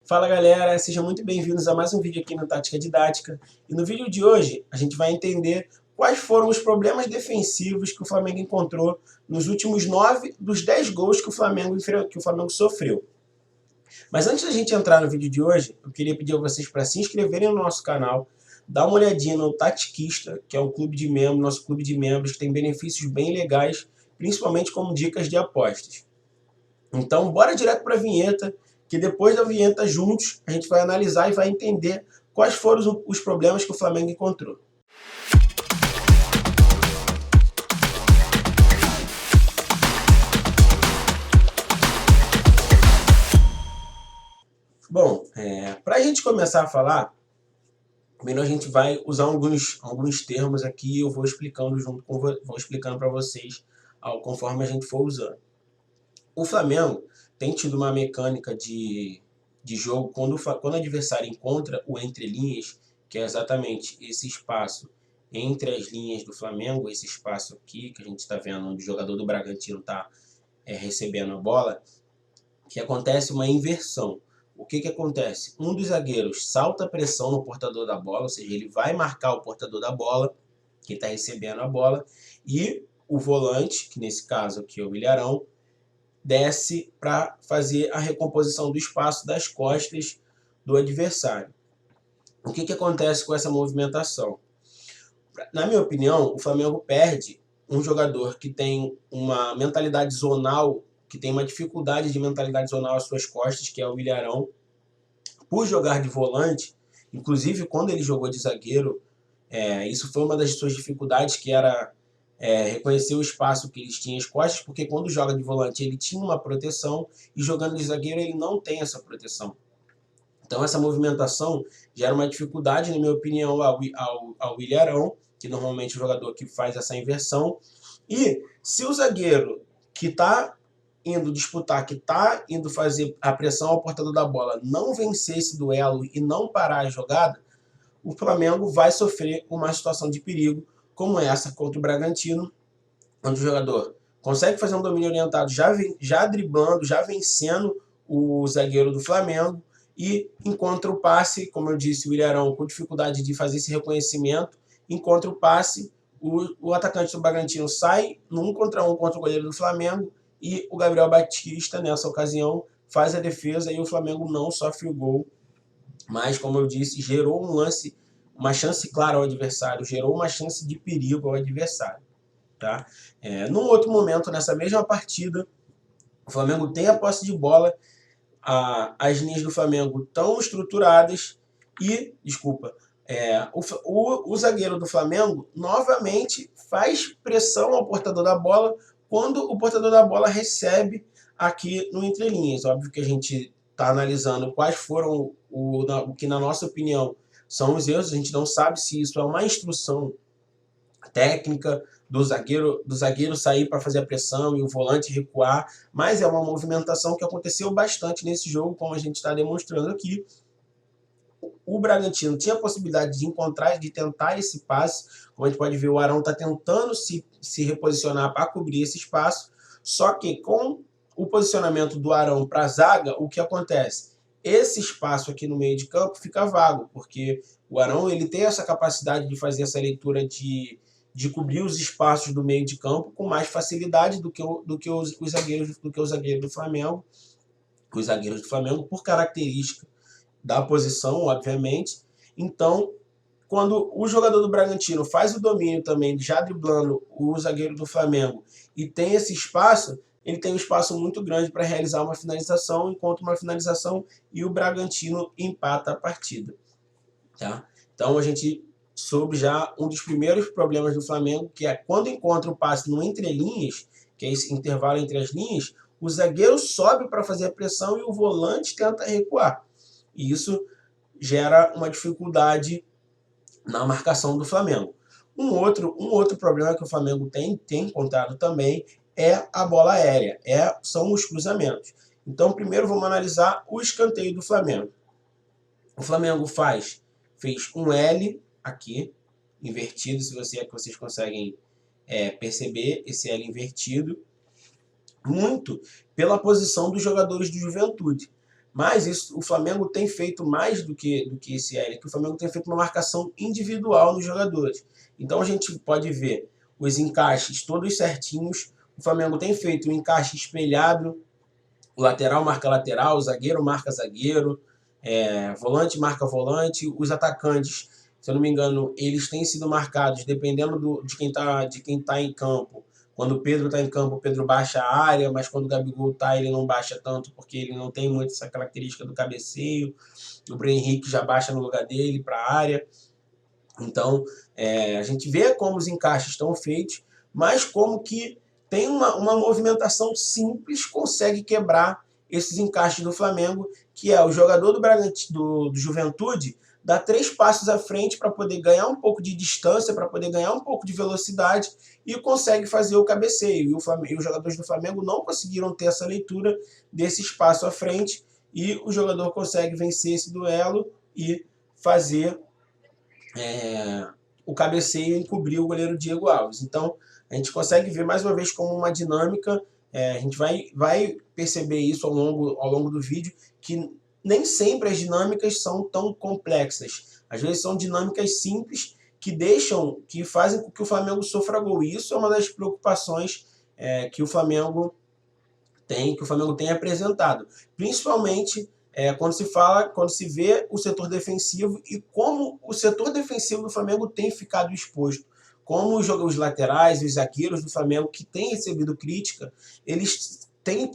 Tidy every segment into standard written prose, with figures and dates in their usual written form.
Fala galera, sejam muito bem-vindos a mais um vídeo aqui no Tática Didática. E no vídeo de hoje a gente vai entender quais foram os problemas defensivos que o Flamengo encontrou nos últimos 9 dos 10 gols que o Flamengo sofreu. Mas antes da gente entrar no vídeo de hoje, eu queria pedir a vocês para se inscreverem no nosso canal, dar uma olhadinha no Tatiquista, que é um clube de membros, nosso clube de membros, que tem benefícios bem legais, principalmente como dicas de apostas. Então, bora direto para a vinheta, que depois da vinheta, juntos, a gente vai analisar e vai entender quais foram os problemas que o Flamengo encontrou. Bom, para a gente começar a falar, primeiro a gente vai usar alguns termos aqui, eu vou explicando para vocês conforme a gente for usando. O Flamengo tem tido uma mecânica de jogo quando o adversário encontra o entre linhas, que é exatamente esse espaço entre as linhas do Flamengo, esse espaço aqui que a gente está vendo onde o jogador do Bragantino está recebendo a bola, que acontece uma inversão. O que acontece? Um dos zagueiros salta a pressão no portador da bola, ou seja, ele vai marcar o portador da bola, que está recebendo a bola, e o volante, que nesse caso aqui é o Ilharão, desce para fazer a recomposição do espaço das costas do adversário. O que acontece com essa movimentação? Na minha opinião, o Flamengo perde um jogador que tem uma mentalidade zonal, que tem uma dificuldade de mentalidade zonal às suas costas, que é o Ilharão, por jogar de volante. Inclusive, quando ele jogou de zagueiro, isso foi uma das suas dificuldades, que era reconhecer o espaço que eles tinham as costas, porque quando joga de volante ele tinha uma proteção e jogando de zagueiro ele não tem essa proteção. Então essa movimentação gera uma dificuldade, na minha opinião, ao Ilharão, que normalmente é o jogador que faz essa inversão. E se o zagueiro que está indo disputar, que está indo fazer a pressão ao portador da bola, não vencer esse duelo e não parar a jogada, o Flamengo vai sofrer uma situação de perigo, como essa contra o Bragantino, onde o jogador consegue fazer um domínio orientado, já driblando, já vencendo o zagueiro do Flamengo, e encontra o passe, como eu disse, o Ilharão com dificuldade de fazer esse reconhecimento, encontra o passe, o atacante do Bragantino sai no 1 contra 1 contra o goleiro do Flamengo, e o Gabriel Batista, nessa ocasião, faz a defesa e o Flamengo não sofre o gol, mas, como eu disse, gerou um lance, uma chance clara ao adversário, gerou uma chance de perigo ao adversário. Tá? Num outro momento, nessa mesma partida, o Flamengo tem a posse de bola, as linhas do Flamengo estão estruturadas e, o zagueiro do Flamengo novamente faz pressão ao portador da bola quando o portador da bola recebe aqui no entrelinhas. Óbvio que a gente está analisando quais foram o que, na nossa opinião, são os erros. A gente não sabe se isso é uma instrução técnica do zagueiro sair para fazer a pressão e o volante recuar, mas é uma movimentação que aconteceu bastante nesse jogo, como a gente está demonstrando aqui. O Bragantino tinha a possibilidade de tentar esse passe, como a gente pode ver, o Arão está tentando se reposicionar para cobrir esse espaço, só que com o posicionamento do Arão para a zaga, o que acontece? Esse espaço aqui no meio de campo fica vago, porque o Arão ele tem essa capacidade de fazer essa leitura de cobrir os espaços do meio de campo com mais facilidade do que os zagueiros do Flamengo, por característica da posição, obviamente. Então, quando o jogador do Bragantino faz o domínio também, já driblando o zagueiro do Flamengo, e tem esse espaço, ele tem um espaço muito grande para realizar uma finalização, encontra uma finalização e o Bragantino empata a partida. Tá? Então a gente soube já um dos primeiros problemas do Flamengo, que é quando encontra o passe no entrelinhas, que é esse intervalo entre as linhas, o zagueiro sobe para fazer a pressão e o volante tenta recuar. E isso gera uma dificuldade na marcação do Flamengo. Um outro problema que o Flamengo tem encontrado também é a bola aérea, são os cruzamentos. Então, primeiro vamos analisar o escanteio do Flamengo. O Flamengo fez um L aqui, invertido, se vocês conseguem perceber esse L invertido, muito pela posição dos jogadores do Juventude. Mas isso, o Flamengo tem feito mais do que esse L, que o Flamengo tem feito uma marcação individual nos jogadores. Então a gente pode ver os encaixes todos certinhos. O Flamengo tem feito um encaixe espelhado, o lateral marca lateral, o zagueiro marca zagueiro, volante marca volante, os atacantes, se eu não me engano, eles têm sido marcados dependendo de quem tá em campo. Quando o Pedro está em campo, o Pedro baixa a área, mas quando o Gabigol está, ele não baixa tanto, porque ele não tem muito essa característica do cabeceio. O Bruno Henrique já baixa no lugar dele para a área. Então, a gente vê como os encaixes estão feitos, mas como que tem uma movimentação simples, consegue quebrar esses encaixes do Flamengo, que é o jogador do Juventude dá 3 passos à frente para poder ganhar um pouco de distância, para poder ganhar um pouco de velocidade e consegue fazer o cabeceio. E os jogadores do Flamengo não conseguiram ter essa leitura desse espaço à frente e o jogador consegue vencer esse duelo e fazer o cabeceio e encobrir o goleiro Diego Alves. Então, a gente consegue ver mais uma vez como uma dinâmica, a gente vai perceber isso ao longo do vídeo, que nem sempre as dinâmicas são tão complexas. Às vezes são dinâmicas simples que fazem com que o Flamengo sofra gol. E isso é uma das preocupações que o Flamengo tem apresentado. Principalmente quando se vê o setor defensivo e como o setor defensivo do Flamengo tem ficado exposto. Como os laterais, os zagueiros do Flamengo, que têm recebido crítica, eles têm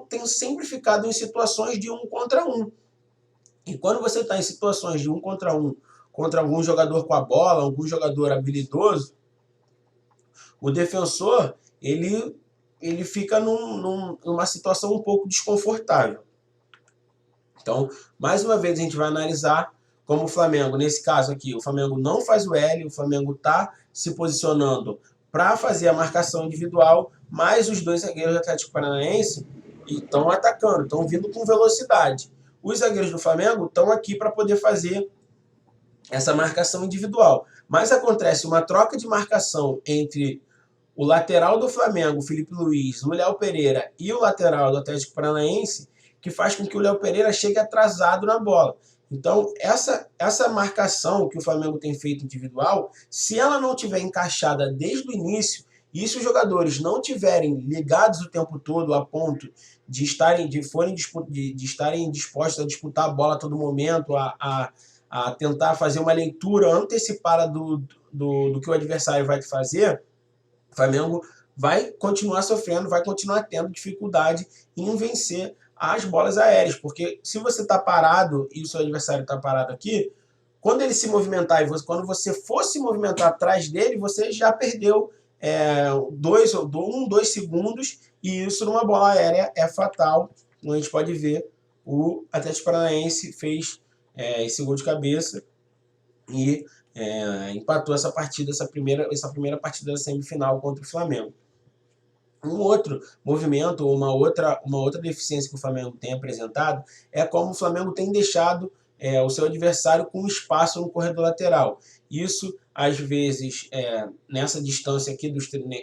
têm sempre ficado em situações de 1 contra 1. E quando você está em situações de 1 contra 1, contra algum jogador com a bola, algum jogador habilidoso, o defensor ele fica numa situação um pouco desconfortável. Então, mais uma vez, a gente vai analisar como o Flamengo, nesse caso aqui, o Flamengo não faz o L, o Flamengo está se posicionando para fazer a marcação individual, mas os dois zagueiros do Atlético Paranaense estão atacando, estão vindo com velocidade. Os zagueiros do Flamengo estão aqui para poder fazer essa marcação individual. Mas acontece uma troca de marcação entre o lateral do Flamengo, Felipe Luiz, o Léo Pereira, e o lateral do Atlético Paranaense, que faz com que o Léo Pereira chegue atrasado na bola. Então, essa marcação que o Flamengo tem feito individual, se ela não tiver encaixada desde o início, e se os jogadores não tiverem ligados o tempo todo a ponto de estarem dispostos a disputar a bola a todo momento, a tentar fazer uma leitura antecipada do que o adversário vai fazer, o Flamengo vai continuar sofrendo, vai continuar tendo dificuldade em vencer as bolas aéreas, porque se você está parado e o seu adversário está parado aqui, quando ele se movimentar e quando você for se movimentar atrás dele, você já perdeu 2 segundos, e isso numa bola aérea é fatal. Como a gente pode ver, o Atlético Paranaense fez esse gol de cabeça e empatou essa partida, essa primeira partida da semifinal contra o Flamengo. Um outro movimento, uma outra deficiência que o Flamengo tem apresentado é como o Flamengo tem deixado o seu adversário com espaço no corredor lateral. Isso, às vezes, nessa distância aqui,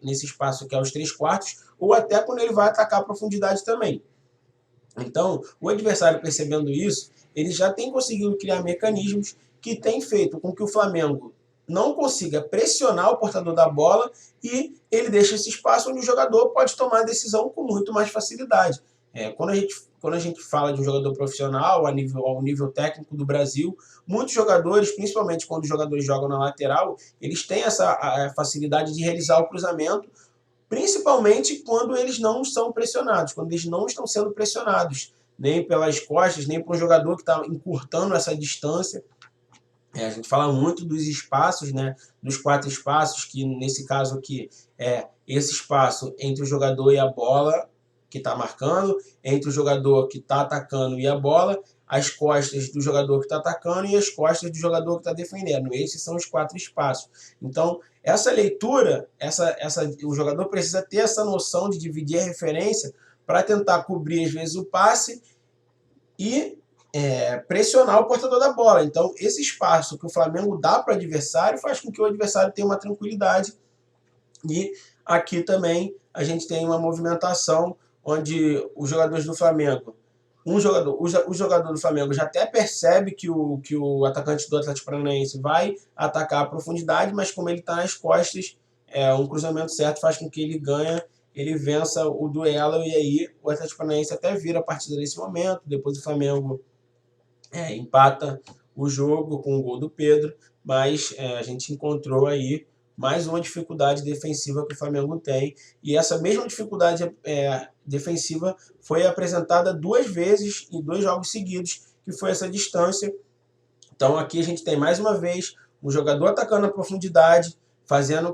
nesse espaço aqui aos 3/4, ou até quando ele vai atacar a profundidade também. Então, o adversário percebendo isso, ele já tem conseguido criar mecanismos que têm feito com que o Flamengo não consiga pressionar o portador da bola e ele deixa esse espaço onde o jogador pode tomar a decisão com muito mais facilidade. Quando a gente fala de um jogador profissional ao nível técnico do Brasil, muitos jogadores, principalmente quando os jogadores jogam na lateral, eles têm essa facilidade de realizar o cruzamento, principalmente quando eles não são pressionados, quando eles não estão sendo pressionados, nem pelas costas, nem por um jogador que está encurtando essa distância. A gente fala muito dos espaços, né, dos 4 espaços, que nesse caso aqui é esse espaço entre o jogador e a bola que está marcando, entre o jogador que está atacando e a bola, as costas do jogador que está atacando e as costas do jogador que está defendendo. Esses são os 4 espaços. Então, essa leitura, o jogador precisa ter essa noção de dividir a referência para tentar cobrir, às vezes, o passe e pressionar o portador da bola. Então, esse espaço que o Flamengo dá para o adversário faz com que o adversário tenha uma tranquilidade. E aqui também a gente tem uma movimentação onde os jogadores do Flamengo o jogador do Flamengo já até percebe que o atacante do Atlético Paranaense vai atacar a profundidade, mas como ele está nas costas, um cruzamento certo faz com que ele vença o duelo, e aí o Atlético Paranaense até vira a partida nesse momento. Depois o Flamengo empata o jogo com o gol do Pedro, mas a gente encontrou aí mais uma dificuldade defensiva que o Flamengo tem, e essa mesma dificuldade defensiva foi apresentada 2 vezes em 2 jogos seguidos, que foi essa distância. Então aqui a gente tem mais uma vez um jogador atacando a profundidade, fazendo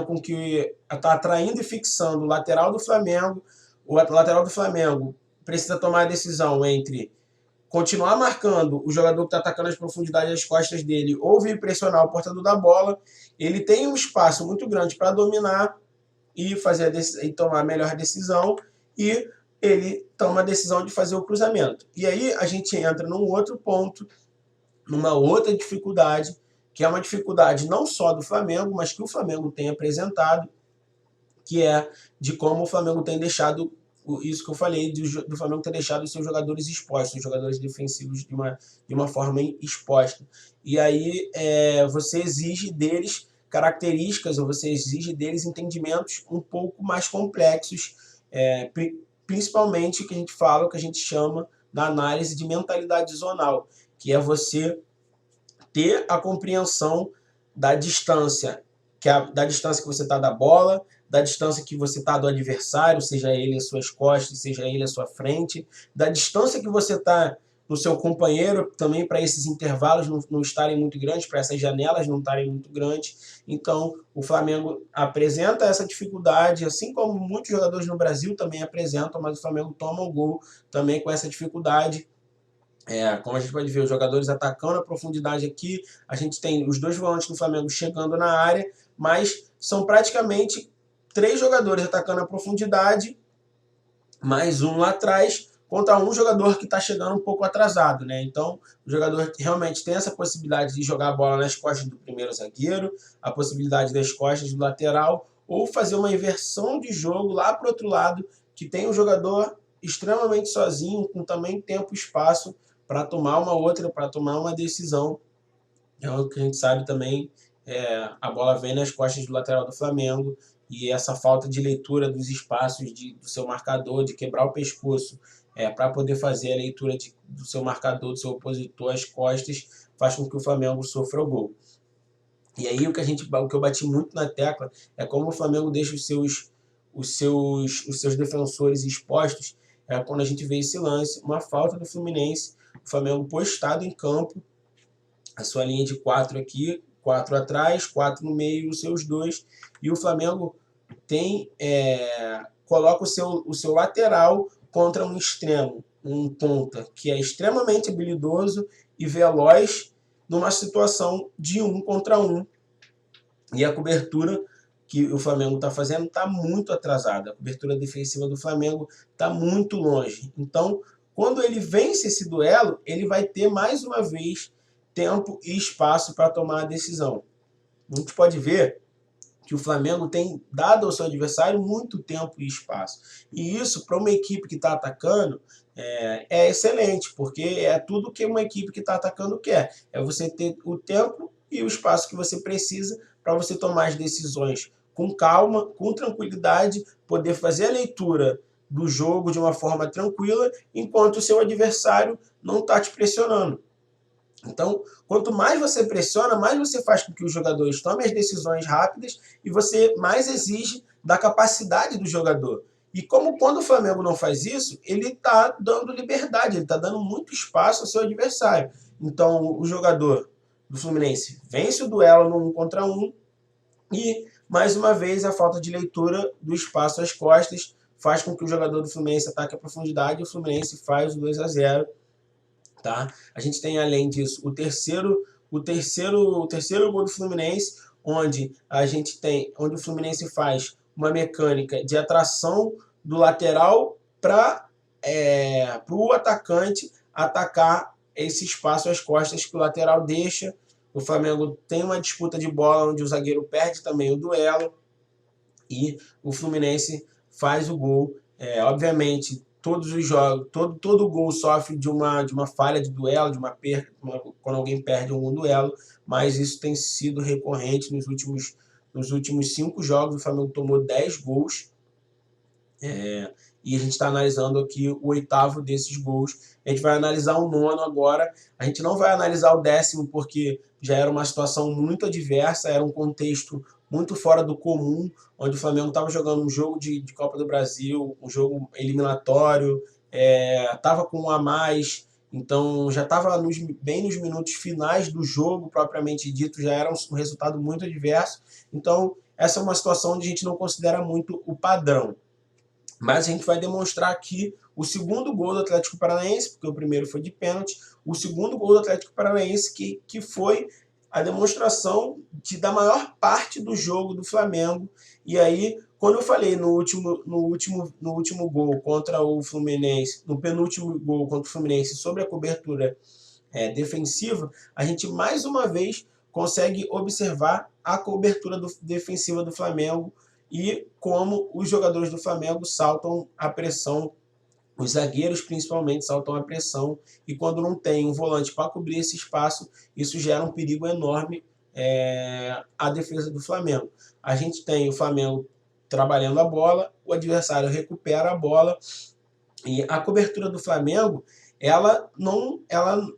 com que está atraindo e fixando o lateral do Flamengo. O lateral do Flamengo precisa tomar a decisão entre continuar marcando o jogador que está atacando as profundidades das costas dele ou vir pressionar o portador da bola. Ele tem um espaço muito grande para dominar e tomar a melhor decisão, e ele toma a decisão de fazer o cruzamento. E aí a gente entra num outro ponto, numa outra dificuldade, que é uma dificuldade não só do Flamengo, mas que o Flamengo tem apresentado, que é de como o Flamengo tem deixado, isso que eu falei, do Flamengo ter deixado os seus jogadores expostos, os jogadores defensivos de uma forma exposta. E aí você exige deles características, ou você exige deles entendimentos um pouco mais complexos, principalmente o que a gente fala, o que a gente chama na análise de mentalidade zonal, que é você ter a compreensão da distância, da distância que você está da bola, da distância que você está do adversário, seja ele às suas costas, seja ele à sua frente, da distância que você está no seu companheiro, também para esses intervalos não estarem muito grandes, para essas janelas não estarem muito grandes. Então, o Flamengo apresenta essa dificuldade, assim como muitos jogadores no Brasil também apresentam, mas o Flamengo toma o gol também com essa dificuldade. Como a gente pode ver, os jogadores atacando a profundidade aqui, a gente tem os 2 volantes do Flamengo chegando na área, mas são praticamente 3 jogadores atacando a profundidade, mais um lá atrás, contra um jogador que está chegando um pouco atrasado, né? Então, o jogador realmente tem essa possibilidade de jogar a bola nas costas do primeiro zagueiro, a possibilidade das costas do lateral, ou fazer uma inversão de jogo lá para o outro lado, que tem um jogador extremamente sozinho, com também tempo e espaço para tomar uma decisão. É o que a gente sabe também, a bola vem nas costas do lateral do Flamengo, e essa falta de leitura dos espaços do seu marcador, de quebrar o pescoço para poder fazer a leitura do seu marcador, do seu opositor às costas, faz com que o Flamengo sofra o gol. E aí o que eu bati muito na tecla é como o Flamengo deixa os seus defensores expostos. Quando a gente vê esse lance, uma falta do Fluminense, o Flamengo postado em campo, a sua linha de 4 aqui, 4 atrás, 4 no meio, os seus 2, e o Flamengo coloca o seu lateral contra um extremo, um ponta, que é extremamente habilidoso e veloz numa situação de 1 contra 1. E a cobertura que o Flamengo está fazendo está muito atrasada. A cobertura defensiva do Flamengo está muito longe. Então, quando ele vence esse duelo, ele vai ter mais uma vez tempo e espaço para tomar a decisão. A gente pode ver que o Flamengo tem dado ao seu adversário muito tempo e espaço. E isso, para uma equipe que está atacando, é excelente, porque é tudo que uma equipe que está atacando quer. É você ter o tempo e o espaço que você precisa para você tomar as decisões com calma, com tranquilidade, poder fazer a leitura do jogo de uma forma tranquila, enquanto o seu adversário não está te pressionando. Então, quanto mais você pressiona, mais você faz com que os jogadores tomem as decisões rápidas, e você mais exige da capacidade do jogador. E como quando o Flamengo não faz isso, ele está dando liberdade, ele está dando muito espaço ao seu adversário. Então, o jogador do Fluminense vence o duelo no 1 contra 1, e, mais uma vez, a falta de leitura do espaço às costas faz com que o jogador do Fluminense ataque a profundidade, e o Fluminense faz o 2-0. Tá? A gente tem, além disso, o terceiro gol do Fluminense, onde o Fluminense faz uma mecânica de atração do lateral para o atacante atacar esse espaço às costas que o lateral deixa. O Flamengo tem uma disputa de bola onde o zagueiro perde também o duelo, e o Fluminense faz o gol. Obviamente, todos os jogos, todo gol sofre de uma falha de duelo, de uma perda, quando alguém perde algum duelo, mas isso tem sido recorrente nos últimos 5 jogos. O Flamengo tomou 10 gols, e a gente está analisando aqui o 8º desses gols. A gente vai analisar o 9º agora. A gente não vai analisar o 10º porque já era uma situação muito adversa, era um contexto muito fora do comum, onde o Flamengo estava jogando um jogo de Copa do Brasil, um jogo eliminatório, estava com um a mais, então já estava bem nos minutos finais do jogo, propriamente dito, já era um resultado muito adverso. Então, essa é uma situação onde a gente não considera muito o padrão. Mas a gente vai demonstrar aqui o segundo gol do Atlético Paranaense, porque o primeiro foi de pênalti, o segundo gol do Atlético Paranaense, que foi a demonstração da maior parte do jogo do Flamengo. E aí, quando eu falei no último gol contra o Fluminense, no penúltimo gol contra o Fluminense, sobre a cobertura defensiva, a gente mais uma vez consegue observar a cobertura defensiva do Flamengo e como os jogadores do Flamengo saltam a pressão, os zagueiros principalmente saltam a pressão, e quando não tem um volante para cobrir esse espaço, isso gera um perigo enorme à defesa do Flamengo. A gente tem o Flamengo trabalhando a bola, o adversário recupera a bola, e a cobertura do Flamengo ela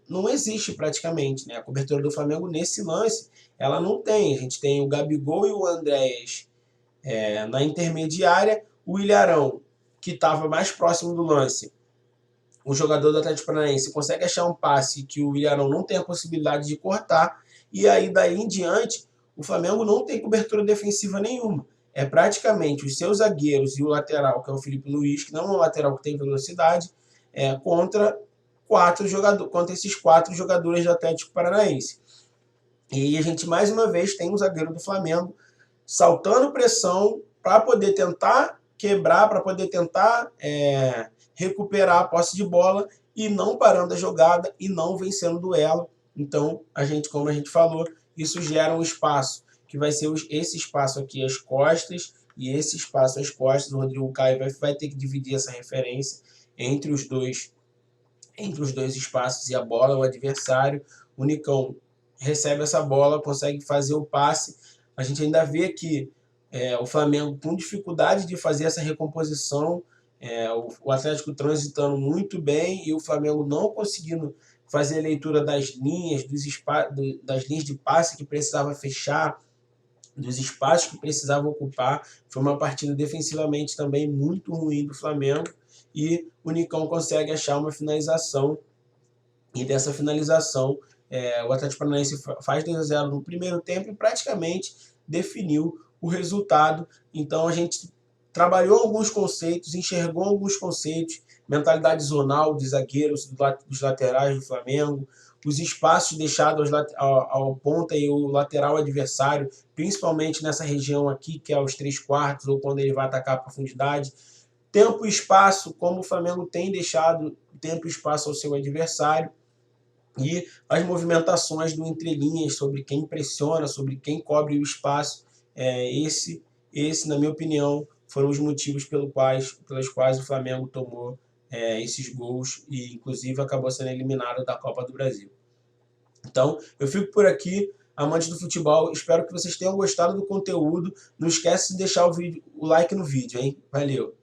não existe praticamente, né? A cobertura do Flamengo nesse lance, ela não tem. A gente tem o Gabigol e o Andréas na intermediária, o Ilharão, que estava mais próximo do lance, o jogador do Atlético Paranaense consegue achar um passe que o Ilharão não tem a possibilidade de cortar, e aí daí em diante o Flamengo não tem cobertura defensiva nenhuma. É praticamente os seus zagueiros e o lateral, que é o Felipe Luiz, que não é um lateral que tem velocidade, contra esses 4 jogadores do Atlético Paranaense. E a gente mais uma vez tem um zagueiro do Flamengo saltando pressão para poder tentar quebrar, para poder tentar recuperar a posse de bola e não parando a jogada e não vencendo o duelo. Então, como a gente falou, isso gera um espaço que vai ser esse espaço aqui às costas, e esse espaço às costas, o Rodrigo Caio vai ter que dividir essa referência entre os dois espaços e a bola, o adversário. O Nicão recebe essa bola, consegue fazer o passe. A gente ainda vê que o Flamengo com dificuldade de fazer essa recomposição, o Atlético transitando muito bem e o Flamengo não conseguindo fazer a leitura das linhas, das linhas de passe que precisava fechar, dos espaços que precisava ocupar. Foi uma partida defensivamente também muito ruim do Flamengo, e o Nicão consegue achar uma finalização, e dessa finalização o Atlético Paranaense faz 2-0 no primeiro tempo e praticamente definiu o resultado. Então a gente trabalhou alguns conceitos, enxergou alguns conceitos, mentalidade zonal de zagueiros, dos laterais do Flamengo, os espaços deixados ao ponta e o lateral adversário, principalmente nessa região aqui, que é os 3/4, ou quando ele vai atacar a profundidade. Tempo e espaço, como o Flamengo tem deixado tempo e espaço ao seu adversário, e as movimentações do entrelinhas, sobre quem pressiona, sobre quem cobre o espaço. Esse, na minha opinião, foram os motivos pelos quais o Flamengo tomou esses gols e, inclusive, acabou sendo eliminado da Copa do Brasil. Então, eu fico por aqui, amantes do futebol. Espero que vocês tenham gostado do conteúdo. Não esquece de deixar o like no vídeo, hein? Valeu!